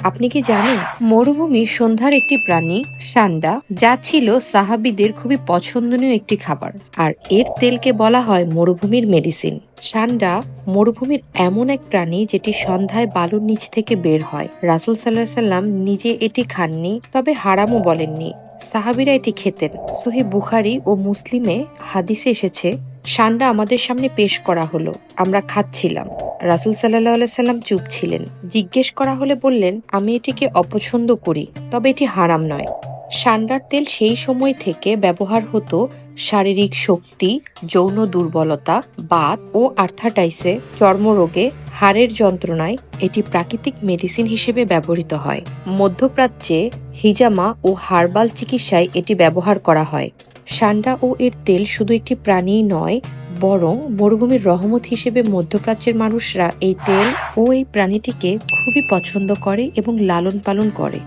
আপনি কি জানেন মরুভূমির সন্ধ্যার একটি প্রাণী সান্ডা, যা ছিল সাহাবীদের খুবই পছন্দনীয় একটি খাবার, আর এর তেলকে বলা হয় মরুভূমির মেডিসিন। সান্ডা মরুভূমির এমন এক প্রাণী যেটি সন্ধ্যায় বালুর নিচ থেকে বের হয়। রাসূল সাল্লাল্লাহু আলাইহি সাল্লাম নিজে এটি খাননি, তবে হারামও বলেননি। সাহাবীরা এটি খেতেন। সহিহ বুখারী ও মুসলিমে হাদিসে এসেছে, সান্ডা আমাদের সামনে পেশ করা হলো, আমরা খাচ্ছিলাম। রাসূল সাল্লাল্লাহু আলাইহি সাল্লাম চুপ ছিলেন। জিজ্ঞেস করা হলে বললেন, আমি এটিকে অপছন্দ করি, তবে এটি হারাম নয়। সান্ডার তেল সেই সময় থেকে ব্যবহার হতো শারীরিক শক্তি, যৌন দুর্বলতা, বাত ও আর্থাটাইসে, চর্মরোগে, হাড়ের যন্ত্রণায় এটি প্রাকৃতিক মেডিসিন হিসেবে ব্যবহৃত হয়। মধ্যপ্রাচ্যে হিজামা ও হার্বাল চিকিৎসায় এটি ব্যবহার করা হয়। সান্ডা ও এর তেল শুধু একটি প্রাণীই নয়, বরং মরুভূমির রহমত হিসেবে মধ্যপ্রাচ্যের মানুষরা এই তেল ও এই প্রাণীটিকে খুবই পছন্দ করে এবং লালন পালন করে।